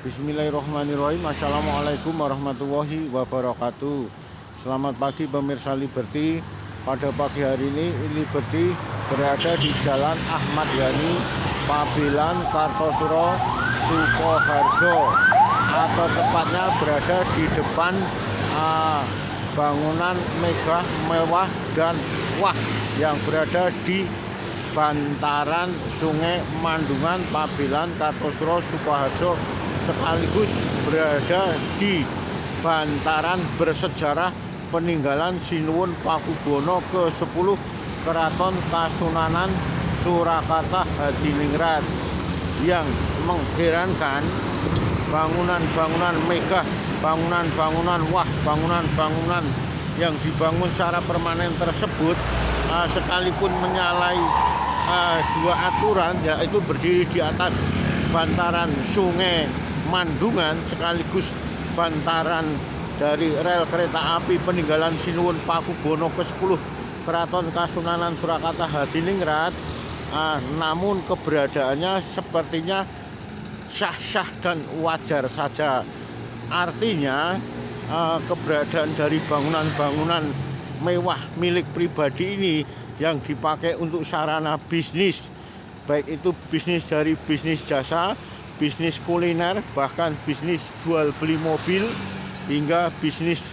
Bismillahirrahmanirrahim. Assalamualaikum warahmatullahi wabarakatuh. Selamat pagi pemirsa Liberty. Pada pagi hari ini Liberty berada di Jalan Ahmad Yani, Pabelan, Kartosuro, Sukoharjo, atau tepatnya berada di depan bangunan megah, mewah dan wah yang berada di bantaran Sungai Mandungan, Pabelan, Kartosuro, Sukoharjo, sekaligus berada di bantaran bersejarah peninggalan Sinuwun Pakubono ke-10 Keraton Kasunanan Surakarta Hadiningrat. Yang mengherankan, bangunan-bangunan megah, bangunan-bangunan wah, bangunan-bangunan yang dibangun secara permanen tersebut sekalipun menyalahi dua aturan, yaitu berdiri di atas bantaran Sungai Mandungan sekaligus bantaran dari rel kereta api peninggalan Sinuwun Pakubono ke-10 Keraton Kasunanan Surakarta Hadiningrat, namun keberadaannya sepertinya sah-sah dan wajar saja. Artinya keberadaan dari bangunan-bangunan mewah milik pribadi ini yang dipakai untuk sarana bisnis, baik itu bisnis dari bisnis jasa, bisnis kuliner, bahkan bisnis jual beli mobil, hingga bisnis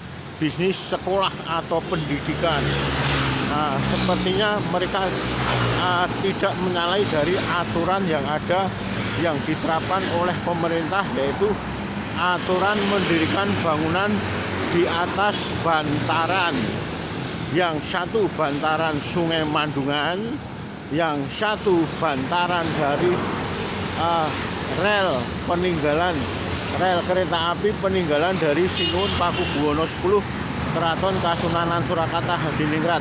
sekolah atau pendidikan. Sepertinya mereka tidak menyalahi dari aturan yang ada, yang diterapkan oleh pemerintah, yaitu aturan mendirikan bangunan di atas bantaran. Yang satu bantaran Sungai Mandungan, yang satu bantaran dari rel kereta api peninggalan dari Sinuwun Pakubono 10 Keraton Kasunanan Surakarta Hadiningrat.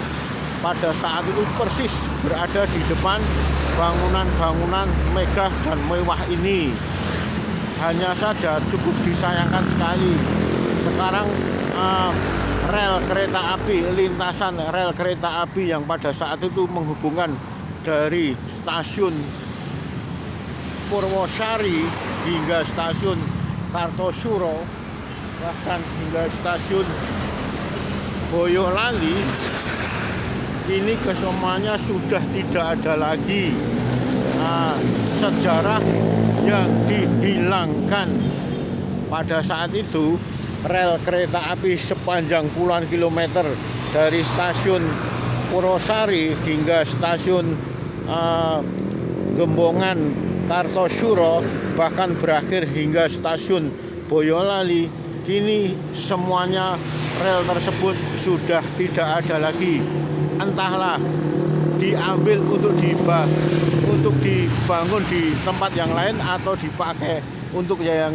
Pada saat itu persis berada di depan bangunan-bangunan megah dan mewah ini. Hanya saja cukup disayangkan sekali, sekarang rel kereta api, lintasan rel kereta api yang pada saat itu menghubungkan dari stasiun Purwosari hingga stasiun Kartosuro, bahkan hingga stasiun Boyolali, ini kesemuanya sudah tidak ada lagi. Sejarah yang dihilangkan. Pada saat itu rel kereta api sepanjang puluhan kilometer dari stasiun Purwosari hingga stasiun Gembongan Kartosuro, bahkan berakhir hingga stasiun Boyolali, kini semuanya rel tersebut sudah tidak ada lagi. Entahlah diambil untuk dibangun di tempat yang lain, atau dipakai untuk yang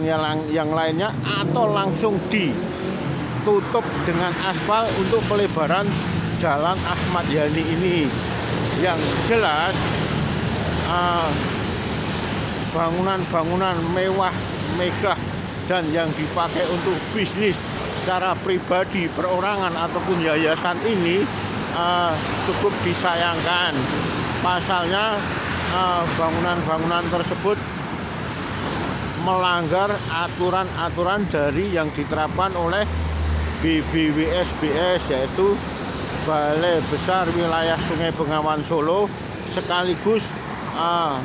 lainnya, atau langsung ditutup dengan aspal untuk pelebaran Jalan Ahmad Yani ini. Yang jelas bangunan-bangunan mewah, megah, dan yang dipakai untuk bisnis secara pribadi, perorangan ataupun yayasan ini cukup disayangkan. Pasalnya bangunan-bangunan tersebut melanggar aturan-aturan dari yang diterapkan oleh BBWSBS, yaitu Balai Besar Wilayah Sungai Bengawan Solo, sekaligus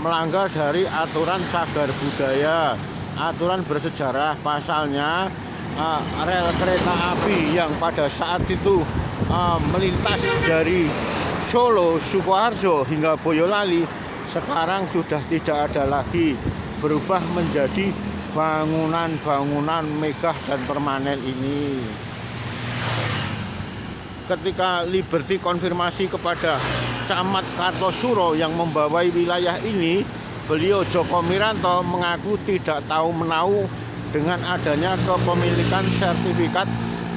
melanggar dari aturan cagar budaya, aturan bersejarah. Pasalnya rel kereta api yang pada saat itu melintas dari Solo, Sukoharjo hingga Boyolali sekarang sudah tidak ada lagi, berubah menjadi bangunan-bangunan megah dan permanen ini. Ketika Liberty konfirmasi kepada Camat Kartosuro yang membawai wilayah ini, beliau Joko Miranto mengaku tidak tahu menahu dengan adanya kepemilikan sertifikat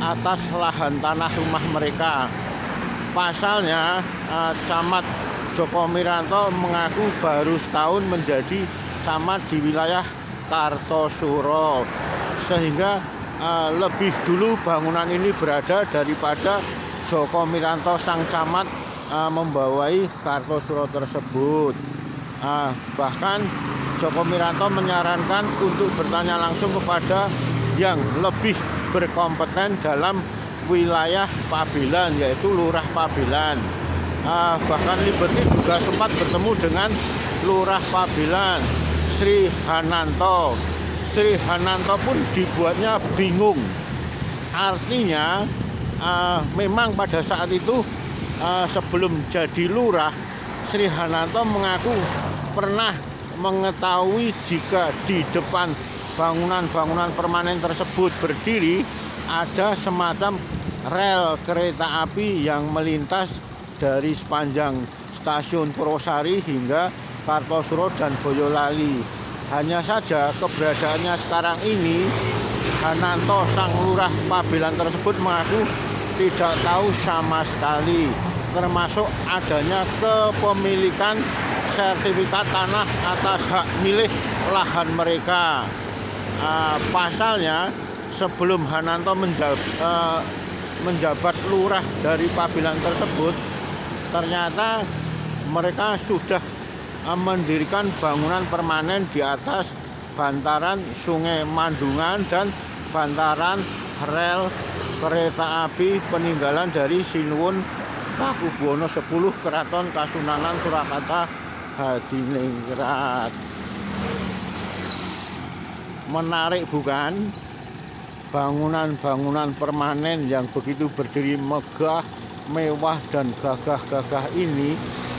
atas lahan tanah rumah mereka. Pasalnya Camat Joko Miranto mengaku baru setahun menjadi camat di wilayah Kartosuro, sehingga lebih dulu bangunan ini berada daripada Joko Miranto sang camat membawai Kartosuro tersebut. Bahkan Joko Miranto menyarankan untuk bertanya langsung kepada yang lebih berkompeten dalam wilayah Pabelan, yaitu Lurah Pabelan. Bahkan Liberty juga sempat bertemu dengan Lurah Pabelan, Sri Hananto. Sri Hananto pun dibuatnya bingung. Artinya memang pada saat itu sebelum jadi lurah, Sri Hananto mengaku pernah mengetahui jika di depan bangunan-bangunan permanen tersebut berdiri ada semacam rel kereta api yang melintas dari sepanjang stasiun Purwosari hingga Kartosuro dan Boyolali. Hanya saja keberadaannya sekarang ini, Hananto sang lurah Pabelan tersebut mengaku tidak tahu sama sekali, termasuk adanya kepemilikan sertifikat tanah atas hak milik lahan mereka. Pasalnya sebelum Hananto menjabat lurah dari Pabelan tersebut, ternyata mereka sudah mendirikan bangunan permanen di atas bantaran Sungai Mandungan dan bantaran rel kereta api peninggalan dari Sinuwun Pakubuwono 10 Keraton Kasunanan Surakarta Hadiningrat. Menarik bukan? Bangunan-bangunan permanen yang begitu berdiri megah, mewah dan gagah-gagah ini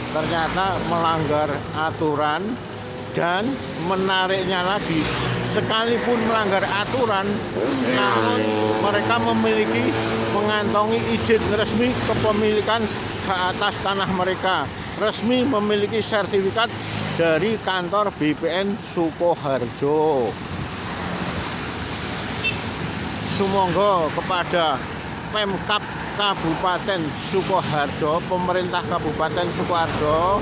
ternyata melanggar aturan. Dan menariknya lagi, sekalipun melanggar aturan, namun mereka memiliki mengantongi izin resmi kepemilikan hak atas tanah mereka, resmi memiliki sertifikat dari kantor BPN Sukoharjo. Sumangga kepada Pemkab Kabupaten Sukoharjo, pemerintah Kabupaten Sukoharjo,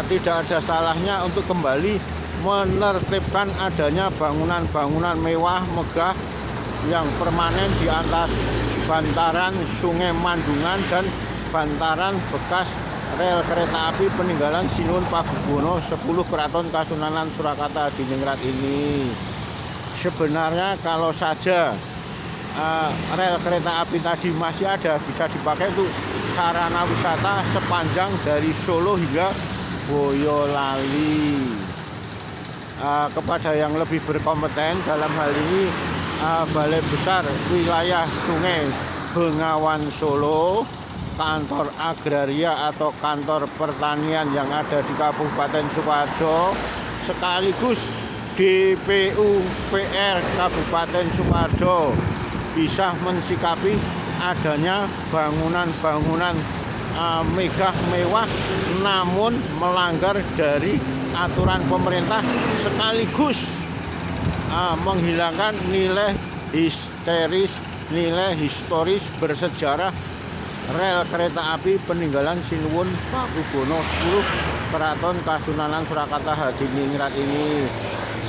tidak ada salahnya untuk kembali menertibkan adanya bangunan-bangunan mewah megah yang permanen di atas bantaran Sungai Mandungan dan bantaran bekas rel kereta api peninggalan Sinuwun Pakubuwono 10 Keraton Kasunanan Surakarta Hadiningrat ini. Sebenarnya kalau saja rel kereta api tadi masih ada, bisa dipakai untuk sarana wisata sepanjang dari Solo hingga Boyolali. Kepada yang lebih berkompeten dalam hal ini, Balai Besar Wilayah Sungai Bengawan Solo, kantor agraria atau kantor pertanian yang ada di Kabupaten Sukoharjo, sekaligus DPUPR Kabupaten Sukoharjo bisa mensikapi adanya bangunan-bangunan megah mewah namun melanggar dari aturan pemerintah, sekaligus menghilangkan nilai historis bersejarah rel kereta api peninggalan Sinuwun Pakubuwono 10 Keraton Kasunanan Surakarta Hadiningrat ini.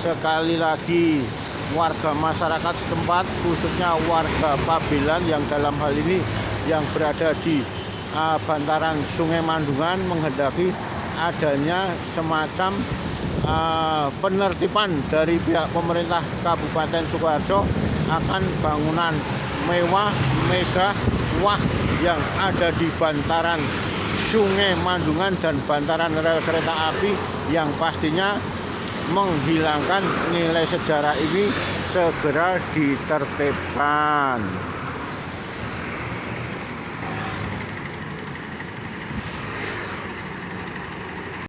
Sekali lagi, warga masyarakat setempat, khususnya warga Pabelan yang dalam hal ini yang berada di bantaran Sungai Mandungan, menghendaki adanya semacam penertiban dari pihak pemerintah Kabupaten Sukoharjo akan bangunan mewah, megah, wah yang ada di bantaran Sungai Mandungan dan bantaran rel kereta api yang pastinya menghilangkan nilai sejarah ini segera ditertibkan.